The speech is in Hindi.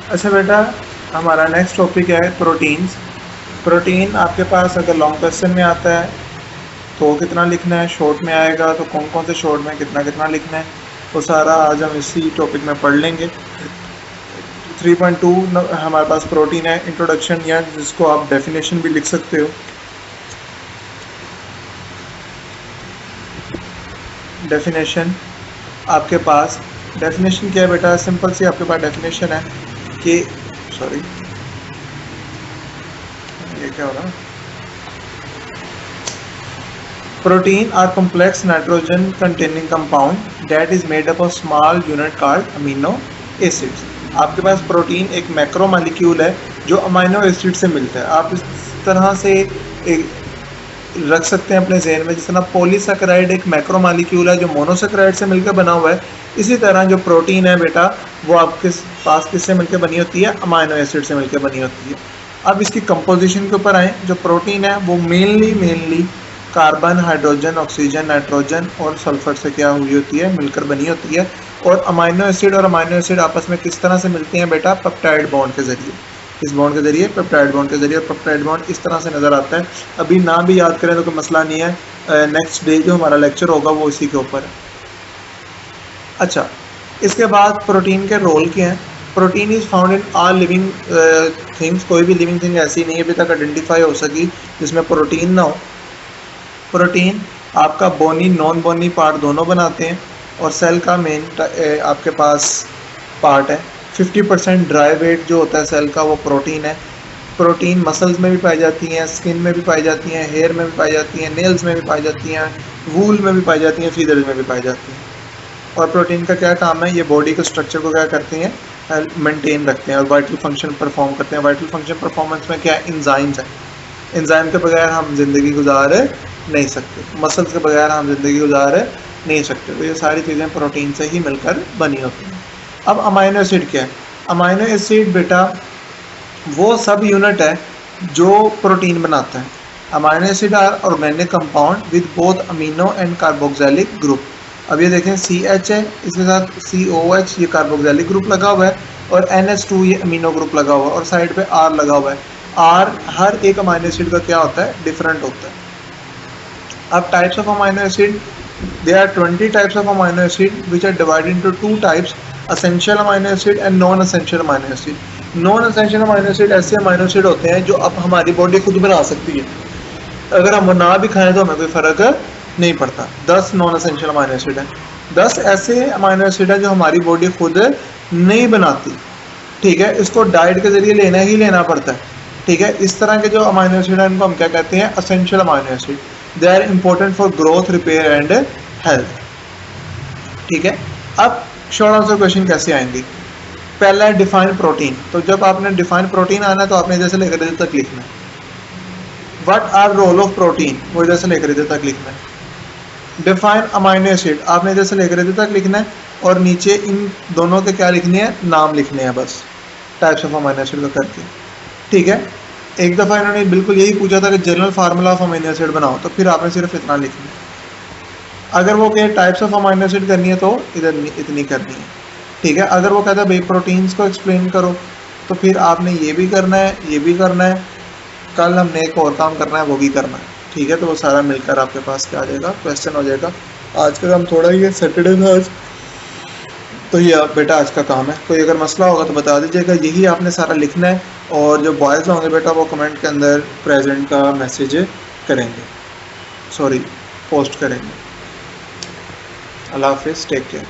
अच्छा बेटा, हमारा नेक्स्ट टॉपिक है प्रोटीन्स। प्रोटीन आपके पास अगर लॉन्ग क्वेश्चन में आता है तो कितना लिखना है, शॉर्ट में आएगा तो कौन कौन से शॉर्ट में कितना कितना लिखना है, वो सारा आज हम इसी टॉपिक में पढ़ लेंगे। 3.2 हमारे पास प्रोटीन है इंट्रोडक्शन, या जिसको आप डेफिनेशन भी लिख सकते हो। डेफिनेशन आपके पास, डेफिनेशन क्या है बेटा, सिंपल सी आपके पास डेफिनेशन है कि सॉरी ये क्या हो रहा है, protein are complex nitrogen containing compound that is made up of small unit called amino acids. आपके पास प्रोटीन एक मैक्रो मॉलिक्यूल है जो अमीनो एसिड से मिलता है। आप इस तरह से एक रख सकते हैं अपने जहन में, जिस तरह पॉलीसैकेराइड एक मैक्रो मॉलिक्यूल है जो मोनोसैकेराइड से मिलकर बना हुआ है, इसी तरह जो प्रोटीन है बेटा वो आपके पास किससे मिलकर बनी होती है, अमीनो एसिड से मिलकर बनी होती है। अब इसकी कंपोजिशन के ऊपर आए, जो प्रोटीन है वो mainly carbon, hydrogen, oxygen, nitrogen और सल्फर से क्या हुई होती है, मिलकर बनी होती है। और अमीनो एसिड आपस में किस तरह से मिलते हैं बेटा, पेप्टाइड बॉन्ड के जरिए। इस बॉन्ड के जरिए, पेप्टाइड बॉन्ड के जरिए। पेप्टाइड बॉन्ड इस तरह से नजर आता है। अभी नाम भी याद करें तो कोई मसला नहीं है, नेक्स्ट डे जो हमारा लेक्चर होगा वो इसी के ऊपर है। अच्छा, इसके बाद प्रोटीन के रोल क्या हैं। Protein is found in all living things. कोई भी लिविंग थिंग ऐसी नहीं है अभी तक आइडेंटिफाई हो सकी जिसमें प्रोटीन ना हो। प्रोटीन आपका बोनी नॉन बोनी पार्ट दोनों बनाते हैं और सेल का मेन आपके पास पार्ट है। 50% ड्राई वेट जो होता है सेल का वो प्रोटीन है। प्रोटीन मसल्स में भी पाई जाती हैं, स्किन में भी पाई जाती हैं, हेयर में भी पाई जाती हैं, नेल्स में भी पाई जाती हैं, वूल में भी पाई जाती हैं, फीदर्स में भी पाई जाती हैं। और प्रोटीन का क्या काम है, ये बॉडी के स्ट्रक्चर को क्या करते हैं, मेंटेन रखते हैं और वाइटल फंक्शन परफॉर्म करते हैं। वाइटल फंक्शन परफॉर्मेंस में क्या है, एंजाइम्स है। एंजाइम के बगैर हम जिंदगी गुजार नहीं सकते, मसल्स के बगैर हम जिंदगी गुजार नहीं सकते। तो ये सारी चीज़ें प्रोटीन से ही मिलकर बनी होती हैं। अब अमीनो एसिड क्या है। अमीनो एसिड बेटा वो सब यूनिट है जो प्रोटीन बनाता है। Amino acid are organic compound with both amino and carboxylic group. अब ये देखें CH है, इसके साथ COH ये कार्बोक्सिलिक ग्रुप लगा हुआ है और NH2 ये अमीनो ग्रुप लगा हुआ है और साइड पे R लगा हुआ है। R हर एक अमीनो एसिड का क्या होता है, डिफरेंट होता है। अब types of amino acid, there are 20 types of amino acid which are divided into two types, essential amino acid and non essential amino acid. non essential amino acid ऐसे अमीनो एसिड होते हैं जो अब हमारी बॉडी खुद बना सकती है, अगर हम ना भी खाएं तो हमें कोई फर्क नहीं पड़ता। 10 नॉन एसेंशियल अमीनो एसिड है। 10 ऐसे अमीनो एसिड है जो हमारी बॉडी खुद नहीं बनाती, ठीक है, इसको डाइट के जरिए लेना ही लेना पड़ता है, ठीक है। इस तरह के जो अमीनो एसिड है इनको हम क्या कहते हैं, essential amino acid. They are important for growth, repair and health, ठीक है। अब शॉर्ट आंसर क्वेश्चन कैसे आएंगे। पहला है डिफाइन प्रोटीन। तो जब आपने डिफाइन प्रोटीन आना है तो आपने इधर से लेकर इधर तक लिखना है। What are role of protein, वो इधर से लेकर इधर तक लिखना है। डिफाइन अमीनो एसिड आपने इधर से लेकर इधर तक लिखना है और नीचे इन दोनों के क्या लिखने हैं, नाम लिखने हैं बस, टाइप्स ऑफ अमीनो एसिड का करके, ठीक है। एक दफ़ा इन्होंने बिल्कुल यही पूछा था कि general formula of amino acid बनाओ, तो फिर आपने सिर्फ इतना लिखना है। अगर वो कहे टाइप्स ऑफ अमीनो एसिड करनी है तो इधर इतनी करनी है, ठीक है। अगर वो कहता है भाई प्रोटीन्स को एक्सप्लेन करो तो फिर आपने ये भी करना है, ये भी करना है, कल हमने एक और काम करना है वो भी करना है, ठीक है। तो वो सारा मिलकर आपके पास क्या आ जाएगा, क्वेश्चन हो जाएगा। आज का काम थोड़ा ही है, सैटरडे था आज, तो ये बेटा आज का काम है। कोई अगर मसला होगा तो बता दीजिएगा। यही आपने सारा लिखना है और जो बॉयज़ होंगे बेटा वो कमेंट के अंदर प्रेजेंट का मैसेज करेंगे, सॉरी पोस्ट करेंगे। अल्लाह हाफिज़, टेक केयर।